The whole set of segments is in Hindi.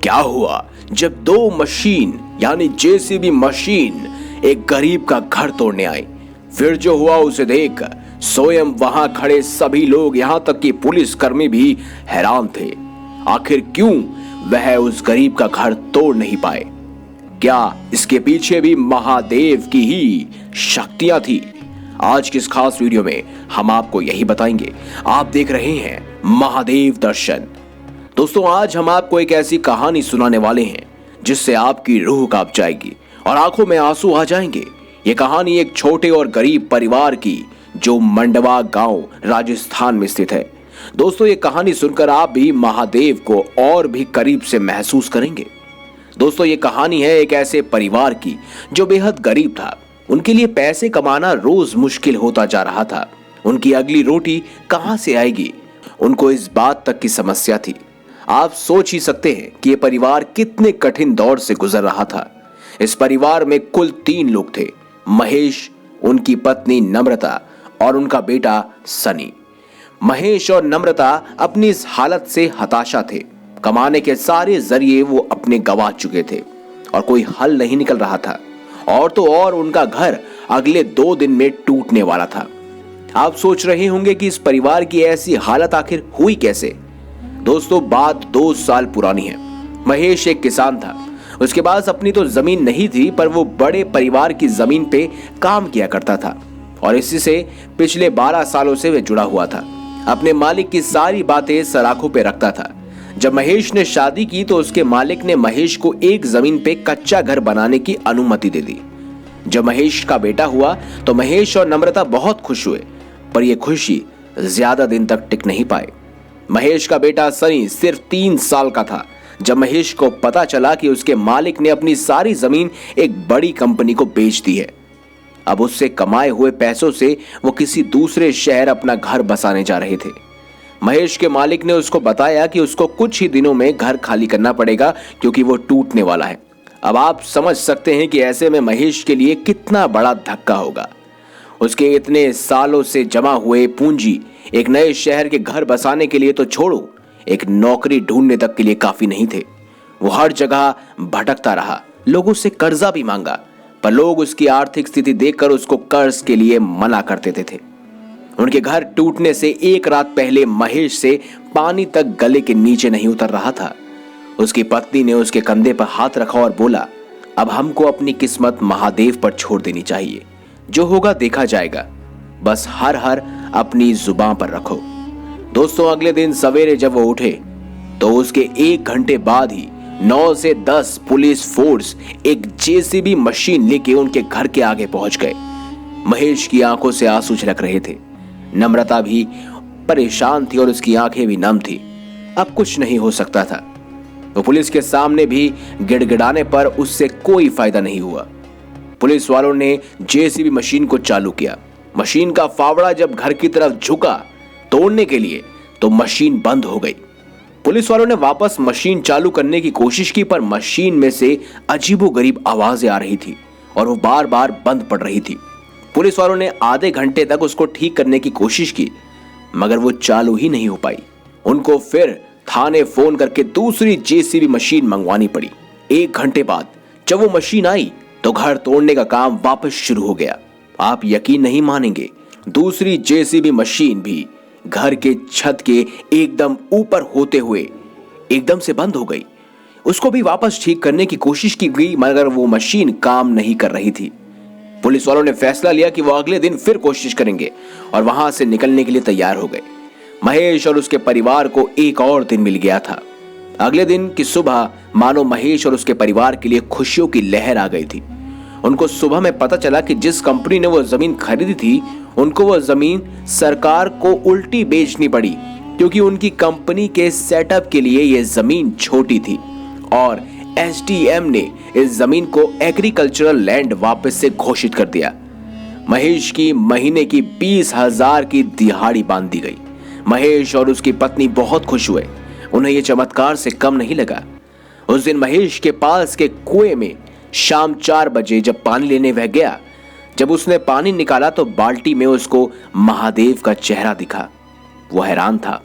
क्या हुआ जब दो मशीन यानी जेसीबी मशीन एक गरीब का घर तोड़ने आई। फिर जो हुआ उसे देख स्वयं वहां खड़े सभी लोग, यहां तक कि पुलिसकर्मी भी हैरान थे। आखिर क्यों वह उस गरीब का घर तोड़ नहीं पाए? क्या इसके पीछे भी महादेव की ही शक्तियां थी? आज की इस खास वीडियो में हम आपको यही बताएंगे। आप देख रहे हैं महादेव दर्शन। दोस्तों, आज हम आपको एक ऐसी कहानी सुनाने वाले हैं जिससे आपकी रूह कांप जाएगी और आंखों में आंसू आ जाएंगे। ये कहानी एक छोटे और गरीब परिवार की जो मंडवा गांव राजस्थान में स्थित है। दोस्तों, ये कहानी सुनकर आप भी महादेव को और भी करीब से महसूस करेंगे। दोस्तों, ये कहानी है एक ऐसे परिवार की जो बेहद गरीब था। उनके लिए पैसे कमाना रोज मुश्किल होता जा रहा था। उनकी अगली रोटी कहां से आएगी, उनको इस बात तक की समस्या थी। आप सोच ही सकते हैं कि यह परिवार कितने कठिन दौर से गुजर रहा था। इस परिवार में कुल 3 लोग थे, महेश, उनकी पत्नी नम्रता और उनका बेटा सनी। महेश और नम्रता अपनी इस हालत से हताशा थे। कमाने के सारे जरिए वो अपने गंवा चुके थे और कोई हल नहीं निकल रहा था। और तो और उनका घर अगले 2 दिन में टूटने वाला था। आप सोच रहे होंगे कि इस परिवार की ऐसी हालत आखिर हुई कैसे। दोस्तों, बात 2 साल पुरानी है। महेश एक किसान था। उसके पास अपनी तो जमीन नहीं थी, पर वो बड़े परिवार की जमीन पे काम किया करता था और इसी से पिछले 12 सालों से वह जुड़ा हुआ था। अपने मालिक की सारी बातें सराखों पे रखता था। जब महेश ने शादी की तो उसके मालिक ने महेश को एक जमीन पे कच्चा घर बनाने की अनुमति दे दी। जब महेश का बेटा हुआ तो महेश और नम्रता बहुत खुश हुए, पर यह खुशी ज्यादा दिन तक टिक नहीं पाए। महेश का बेटा सनी सिर्फ 3 साल का था जब महेश को पता चला कि उसके मालिक ने अपनी सारी जमीन एक बड़ी कंपनी को बेच दी है। अब उससे कमाए हुए पैसों से वो किसी दूसरे शहर अपना घर बसाने जा रहे थे। महेश के मालिक ने उसको बताया कि उसको कुछ ही दिनों में घर खाली करना पड़ेगा क्योंकि वो टूटने वाला है। अब आप समझ सकते हैं कि ऐसे में महेश के लिए कितना बड़ा धक्का होगा। उसके इतने सालों से जमा हुए पूंजी एक नए शहर के घर बसाने के लिए तो छोड़ो, एक नौकरी ढूंढने तक के लिए काफी नहीं थे। वो हर जगह भटकता रहा, लोगों से कर्जा भी मांगा, पर लोग उसकी आर्थिक स्थिति देखकर उसको कर्ज के लिए मना कर देते थे। उनके घर टूटने से एक रात पहले महेश से पानी तक गले के नीचे नहीं उतर रहा था। उसकी पत्नी ने उसके कंधे पर हाथ रखा और बोला, अब हमको अपनी किस्मत महादेव पर छोड़ देनी चाहिए, जो होगा देखा जाएगा, बस हर हर अपनी जुबान पर रखो। दोस्तों, अगले दिन सवेरे जब वो उठे तो उसके 1 घंटे बाद ही 9 से 10 पुलिस फोर्स एक जेसीबी मशीन लेके उनके घर के आगे पहुंच गए। महेश की आंखों से आंसू झलक रहे थे। नम्रता भी परेशान थी और उसकी आंखें भी नम थी। अब कुछ नहीं हो सकता था। वो पुलिस के सामने भी गिड़गिड़ाने पर उससे कोई फायदा नहीं हुआ। पुलिस वालों ने जेसीबी मशीन को चालू किया। मशीन का फावड़ा जब घर की तरफ झुका तोड़ने के लिए तो मशीन बंद हो गई। पुलिस वालों ने वापस मशीन चालू करने की कोशिश की, पर मशीन में से अजीबोगरीब आवाजें आ रही थी और वो बार बार बंद पड़ रही थी। पुलिस वालों ने आधे घंटे तक उसको ठीक करने की कोशिश की, मगर वो चालू ही नहीं हो पाई। उनको फिर थाने फोन करके दूसरी जेसीबी मशीन मंगवानी पड़ी। 1 घंटे बाद जब वो मशीन आई तो घर तोड़ने का काम वापस शुरू हो गया। आप यकीन नहीं मानेंगे, दूसरी जेसीबी मशीन भी घर के छत के एकदम ऊपर होते हुए एकदम से बंद हो गई। उसको भी वापस ठीक करने की कोशिश की गई, मगर वो मशीन काम नहीं कर रही थी। पुलिस वालों ने फैसला लिया कि वो अगले दिन फिर कोशिश करेंगे और वहां से निकलने के लिए तैयार हो गए। महेश और उसके परिवार को एक और दिन मिल गया था। अगले दिन की सुबह मानो महेश और उसके परिवार के लिए खुशियों की लहर आ गई थी। उनको सुबह में पता चला कि जिस कंपनी ने वो जमीन खरीदी थी, उनको वो जमीन सरकार को उल्टी बेचनी पड़ी, क्योंकि उनकी कंपनी के सेटअप के लिए ये जमीन छोटी थी और एसडीएम ने इस जमीन को एग्रीकल्चरल लैंड वापस से घोषित कर दिया। महेश की महीने की 20,000 की दिहाड़ी बांध दी गई। महेश और उसकी पत्नी बहुत खुश हुए। उन्हें यह चमत्कार से कम नहीं लगा। उस दिन महेश के पास के कुएं में शाम 4 बजे जब पानी लेने वह गया, जब उसने पानी निकाला तो बाल्टी में उसको महादेव का चेहरा दिखा। वो हैरान था।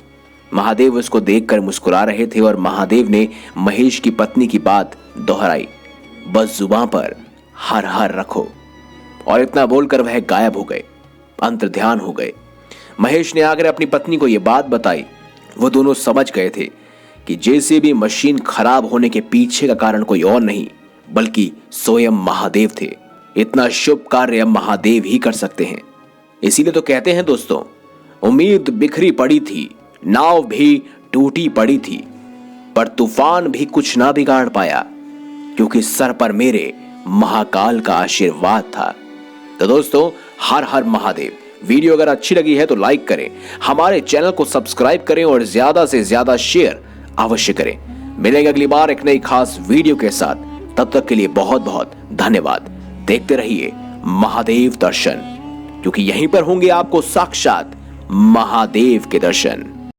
महादेव उसको देखकर मुस्कुरा रहे थे और महादेव ने महेश की पत्नी की बात दोहराई, बस जुबान पर हर हर रखो। और इतना बोलकर वह गायब हो गए, अंतर्ध्यान हो गए। महेश ने आकर अपनी पत्नी को यह बात बताई। वो दोनों समझ गए थे कि जेसीबी मशीन खराब होने के पीछे का कारण कोई और नहीं बल्कि स्वयं महादेव थे। इतना शुभ कार्य अब महादेव ही कर सकते हैं। इसीलिए तो कहते हैं दोस्तों, उम्मीद बिखरी पड़ी थी, नाव भी टूटी पड़ी थी, पर तूफान भी कुछ ना बिगाड़ पाया, क्योंकि सर पर मेरे महाकाल का आशीर्वाद था। तो दोस्तों, हर हर महादेव। वीडियो अगर अच्छी लगी है तो लाइक करें, हमारे चैनल को सब्सक्राइब करें और ज्यादा से ज्यादा शेयर अवश्य करें। मिलेंगे अगली बार एक नई खास वीडियो के साथ। तब तक के लिए बहुत बहुत धन्यवाद। देखते रहिए महादेव दर्शन, क्योंकि यहीं पर होंगे आपको साक्षात महादेव के दर्शन।